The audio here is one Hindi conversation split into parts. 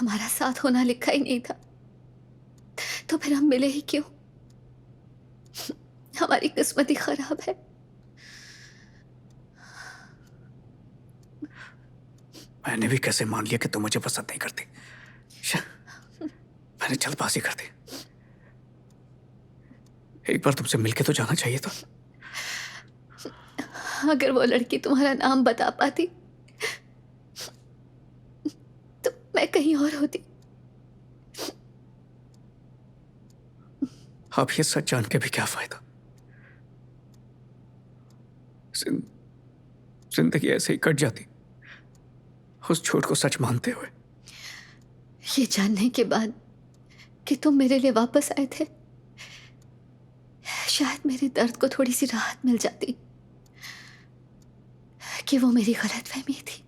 हमारा साथ होना लिखा ही नहीं था, तो फिर हम मिले ही क्यों? हमारी किस्मत ही खराब है। मैंने भी कैसे मान लिया कि तुम मुझे पसंद नहीं करती। मैंने जल्दबाजी कर दी। एक बार तुमसे मिलके तो जाना चाहिए था। अगर वो लड़की तुम्हारा नाम बता पाती तो मैं कहीं और होती। अब ये सच जान के भी क्या फायदा। जिंदगी ऐसे ही कट जाती उस झूठ को सच मानते हुए। ये जानने के बाद कि तुम मेरे लिए वापस आए थे, शायद मेरे दर्द को थोड़ी सी राहत मिल जाती कि वो मेरी गलतफहमी थी।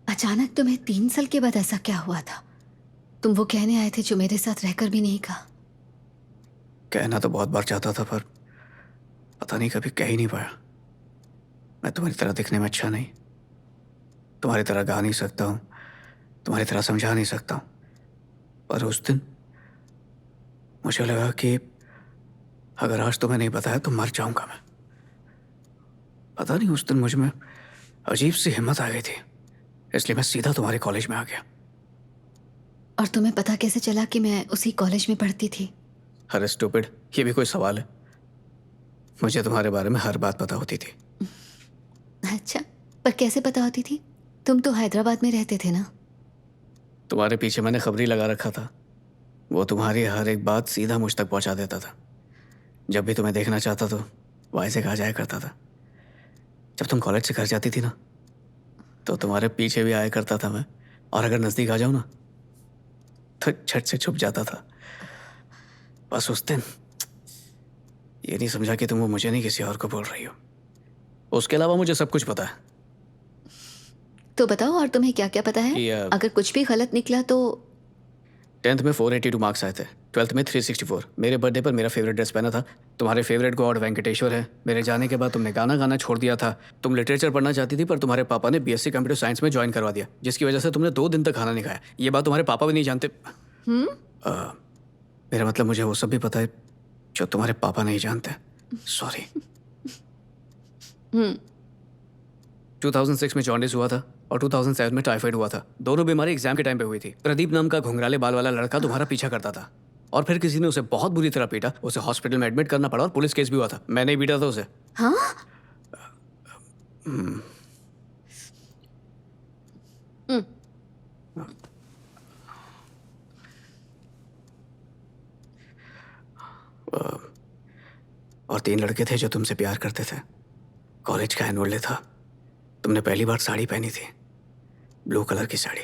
अचानक तुम्हें 3 साल के बाद ऐसा क्या हुआ था? तुम वो कहने आए थे जो मेरे साथ रहकर भी नहीं कहा। कहना तो बहुत बार चाहता था, पर पता नहीं कभी कह ही नहीं पाया। मैं तुम्हारी तरह दिखने में अच्छा नहीं, तुम्हारी तरह गा नहीं सकता हूँ, तुम्हारी तरह समझा नहीं सकता हूँ। पर उस दिन मुझे लगा कि अगर आज तुम्हें नहीं बताया तो मर जाऊंगा मैं। पता नहीं उस दिन मुझ में अजीब सी हिम्मत आ गई थी, इसलिए मैं सीधा तुम्हारे कॉलेज में आ गया। और तुम्हें पता कैसे चला कि मैं उसी कॉलेज में पढ़ती थी? अरे स्टूपिड, ये भी कोई सवाल है? मुझे तुम्हारे बारे में हर बात पता होती थी। अच्छा, पर कैसे पता होती थी? तुम तो हैदराबाद में रहते थे ना? तुम्हारे पीछे मैंने खबरी लगा रखा था। वो तुम्हारी हर एक बात सीधा मुझ तक पहुंचा देता था। जब भी तुम्हें देखना चाहता तो वहीं से कहा जाया करता था। जब तुम कॉलेज से घर जाती थी ना, तो तुम्हारे पीछे भी आया करता था मैं। और अगर नजदीक आ जाऊं ना, तो झट से छुप जाता था। बस उस दिन ये नहीं समझा कि तुम वो मुझे नहीं किसी और को बोल रही हो। उसके अलावा मुझे सब कुछ पता है तो बताओ, और तुम्हें क्या क्या पता है? कि अगर कुछ भी गलत निकला तो? 10th में 482 मार्क्स आए थे, 12th में 364। मेरे बर्थडे पर मेरा फेवरेट ड्रेस पहना था। तुम्हारे फेवरेट गॉड वेंकटेश्वर है। मेरे जाने के बाद तुमने गाना गाना छोड़ दिया था। तुम लिटरेचर पढ़ना चाहती थी, पर तुम्हारे पापा ने बीएससी कंप्यूटर साइंस में ज्वाइन करवा दिया, जिसकी वजह से तुमने 2 दिन तक खाना नहीं खाया। ये बात तुम्हारे पापा भी नहीं जानते। मेरा मतलब मुझे वो सब भी पता है जो तुम्हारे पापा नहीं जानते। सॉरी। 2006 में जॉन्डिस हुआ था और 2007 में टाइफाइड हुआ था। दोनों बीमारी एग्जाम के टाइम पे हुई थी। प्रदीप नाम का घुंघराले बाल वाला लड़का तुम्हारा पीछा करता था, और फिर किसी ने उसे बहुत बुरी तरह पीटा। उसे हॉस्पिटल में एडमिट करना पड़ा और पुलिस केस भी हुआ था। मैंने ही पीटा था उसे। हाँ? हम्म, और 3 लड़के थे जो तुमसे प्यार करते थे। कॉलेज का एनुअल डे था। तुमने पहली बार साड़ी पहनी थी, ब्लू कलर की साड़ी।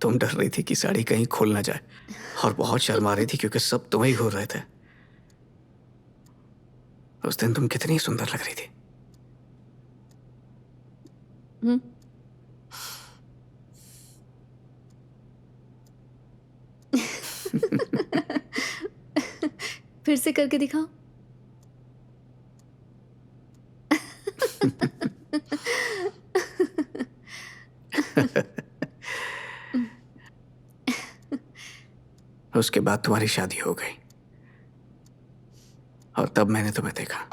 तुम डर रही थी कि साड़ी कहीं खुल ना जाए, और बहुत शर्मा रही थी क्योंकि सब तुम्हें ही घूर रहे थे। उस दिन तुम कितनी सुंदर लग रही थी। हम्म। फिर से करके दिखाओ। उसके बाद तुम्हारी शादी हो गई, और तब मैंने तुम्हें देखा।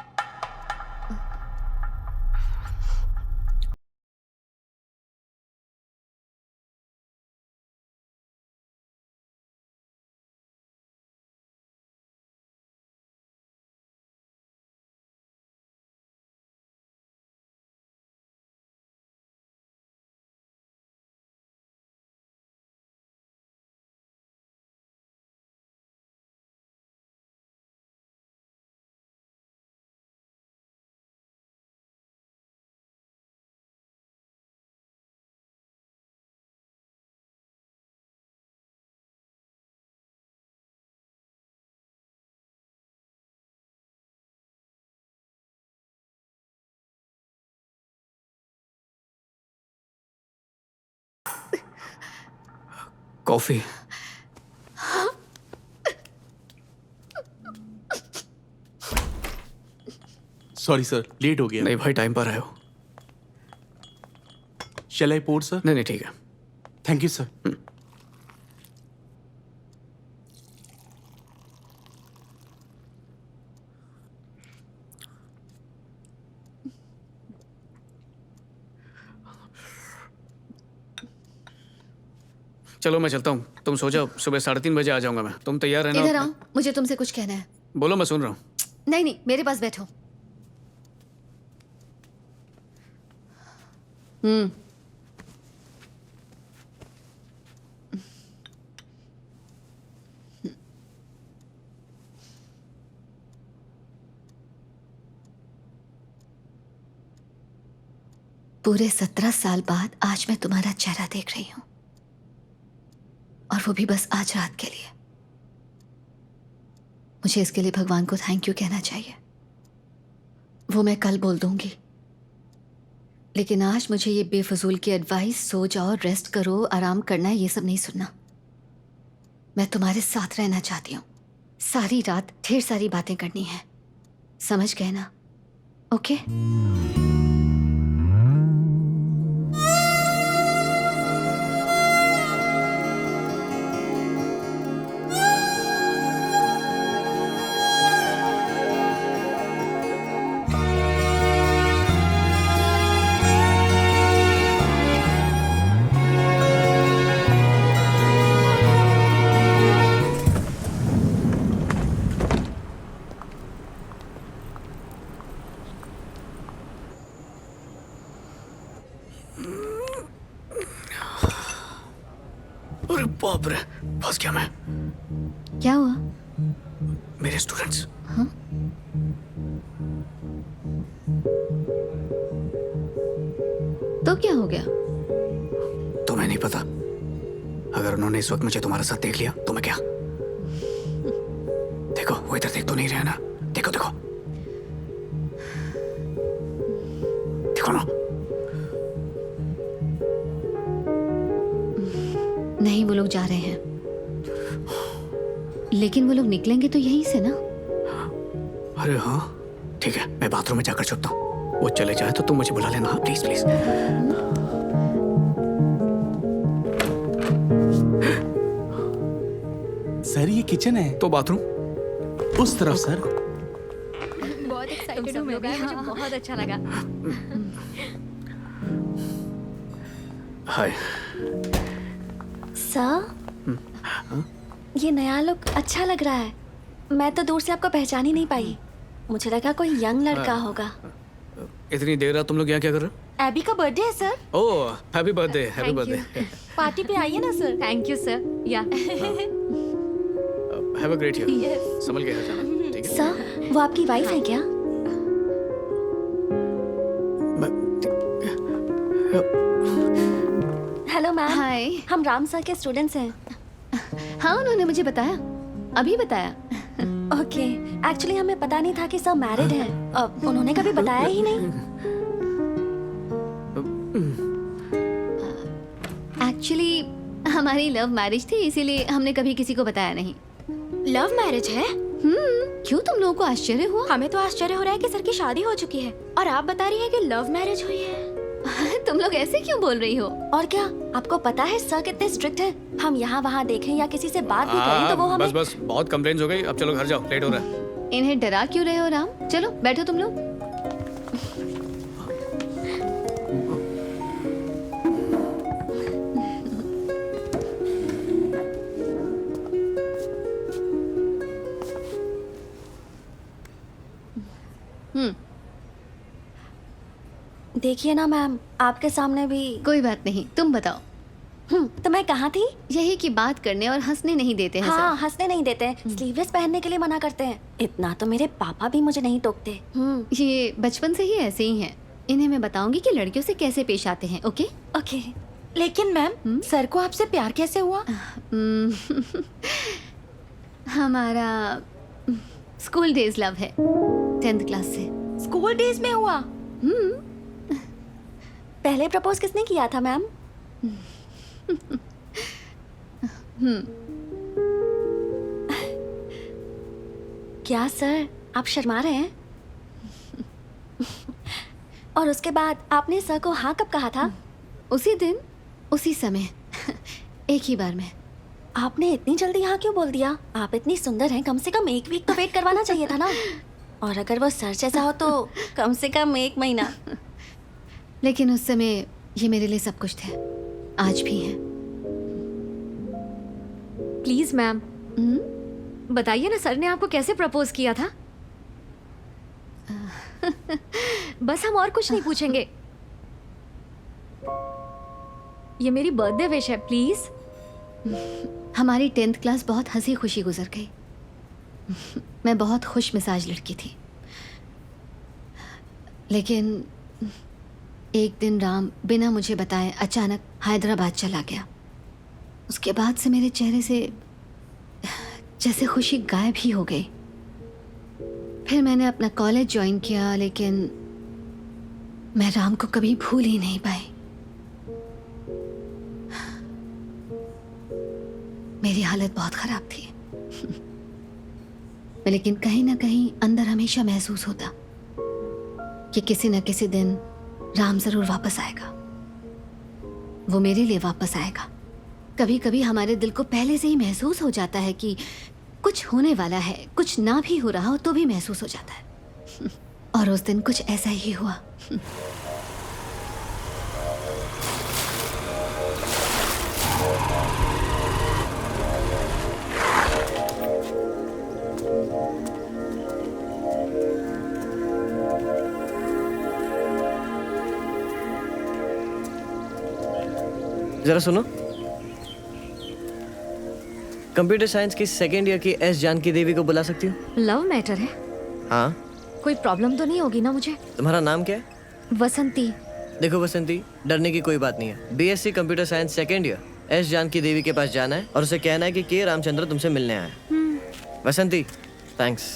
कॉफी। सॉरी सर, लेट हो गया। नहीं भाई, टाइम पर आए हो। शैल आई पोर्ट सर? नहीं नहीं, ठीक है। Thank you sir. चलो मैं चलता हूँ, तुम सो जाओ, सुबह 3:30 बजे आ जाऊंगा मैं। तुम तैयार रहना। इधर आओ, मुझे तुमसे कुछ कहना है। बोलो, मैं सुन रहा हूँ। नहीं नहीं, मेरे पास बैठो। पूरे 17 साल बाद आज मैं तुम्हारा चेहरा देख रही हूं, और वो भी बस आज रात के लिए। मुझे इसके लिए भगवान को थैंक यू कहना चाहिए, वो मैं कल बोल दूंगी। लेकिन आज मुझे ये बेफजूल की एडवाइस, सो जाओ, रेस्ट करो, आराम करना है, ये सब नहीं सुनना। मैं तुम्हारे साथ रहना चाहती हूँ, सारी रात ढेर सारी बातें करनी है, समझ गए ना? ओके? अरे बाप रे, फंस गया मैं। क्या हुआ? मेरे स्टूडेंट्स। तो क्या हो गया? तुम्हें नहीं पता, अगर उन्होंने इस वक्त मुझे तुम्हारे साथ देख लिया तो मैं क्या? देखो, वो इधर देख तो नहीं रहे ना? देखो देखो देखो ना। नहीं, वो लोग जा रहे हैं, लेकिन वो लोग निकलेंगे तो यहीं से ना। अरे हाँ, ठीक है, मैं बाथरूम में जाकर छुपता हूँ। वो चले जाए तो तुम मुझे बुला लेना, प्लीज प्लीज। सर ये किचन है। तो बाथरूम उस तरफ सर। बहुत एक्साइटेड हूँ मैं भी, मुझे बहुत अच्छा लगा। हाय। सर, ये नया लुक अच्छा लग रहा है। मैं तो दूर से आपको पहचान ही नहीं पाई, मुझे लगा कोई यंग लड़का होगा। इतनी देर रात तुम लोग यहाँ क्या कर रहे हो? एबी का बर्थडे है sir. Oh, happy birthday, happy birthday. Party पे आइए ना sir. Thank you sir. Yeah have a great year. संभल के घर जाना, ठीक है? सर, वो आपकी वाइफ है क्या? Hello ma'am. हाय। हम राम सर के स्टूडेंट्स हैं। हाँ, उन्होंने मुझे बताया, अभी बताया। ओके, एक्चुअली हमें पता नहीं था कि सर मैरिड हैं। उन्होंने कभी बताया ही नहीं। एक्चुअली हमारी लव मैरिज थी, इसीलिए हमने कभी किसी को बताया नहीं। लव मैरिज है? क्यों, तुम लोगों को आश्चर्य हुआ? हमें तो आश्चर्य हो रहा है कि सर की शादी हो चुकी है और आप बता रही हैं कि लव मैरिज हुई है। तुम लोग ऐसे क्यों बोल रही हो? और क्या, आपको पता है सर कितने स्ट्रिक्ट हैं? हम यहाँ वहाँ देखें या किसी से बात भी करें तो वो हमें। बस बस, बहुत कंप्लेंट्स हो गई, अब चलो घर जाओ, लेट हो रहा है। इन्हें डरा क्यों रहे हो राम? चलो बैठो तुम लोग। देखिए ना मैम, आपके सामने भी। कोई बात नहीं, तुम बताओ। तो मैं कहाँ थी? यही कि बात करने और हंसने नहीं देते हैं हाँ, सब। हंसने नहीं देते हैं, स्लीवलेस पहनने के लिए मना करते हैं। इतना तो मेरे पापा भी मुझे नहीं टोकते। ये बचपन से ही ऐसे ही हैं। इन्हें मैं बताऊंगी कि लड़कियों से कैसे पेश आते हैं। Okay okay. लेकिन मैम, सर को आपसे प्यार कैसे हुआ? हमारा स्कूल डेज लव है, 10th क्लास से। स्कूल डेज में हुआ? पहले प्रपोज किसने किया था मैम? क्या सर, आप शर्मा रहे हैं? और उसके बाद आपने सर को हाँ कब कहा था? उसी दिन, उसी समय, एक ही बार में। आपने इतनी जल्दी हाँ क्यों बोल दिया? आप इतनी सुंदर हैं, कम से कम 1 वीक तो वेट करवाना चाहिए था ना। और अगर वो सर जैसा हो तो कम से कम 1 महीना। लेकिन उस समय ये मेरे लिए सब कुछ थे, आज भी हैं। प्लीज मैम, बताइए ना सर ने आपको कैसे प्रपोज किया था? बस हम और कुछ नहीं पूछेंगे। ये मेरी बर्थडे विश है, प्लीज। हमारी 10th क्लास बहुत हंसी खुशी गुजर गई। मैं बहुत खुश मिजाज लड़की थी, लेकिन एक दिन राम बिना मुझे बताए अचानक हैदराबाद चला गया। उसके बाद से मेरे चेहरे से जैसे खुशी गायब ही हो गई। फिर मैंने अपना कॉलेज ज्वाइन किया, लेकिन मैं राम को कभी भूल ही नहीं पाई। मेरी हालत बहुत खराब थी, लेकिन कहीं ना कहीं अंदर हमेशा महसूस होता कि किसी न किसी दिन राम जरूर वापस आएगा। वो मेरे लिए वापस आएगा। कभी कभी हमारे दिल को पहले से ही महसूस हो जाता है कि कुछ होने वाला है, कुछ ना भी हो रहा हो तो भी महसूस हो जाता है। और उस दिन कुछ ऐसा ही हुआ। जरा सुनो। कंप्यूटर साइंस की 2nd ईयर की एस जानकी देवी को बुला सकती हो? लव मैटर है? हाँ। कोई प्रॉब्लम तो नहीं होगी ना मुझे? तुम्हारा नाम क्या है? वसंती। देखो वसंती, डरने की कोई बात नहीं है। BSc computer science 2nd year S Janaki Devi के पास जाना है और उसे कहना है कि के रामचंद्र तुमसे मिलने आया है। वसंती, थैंक्स।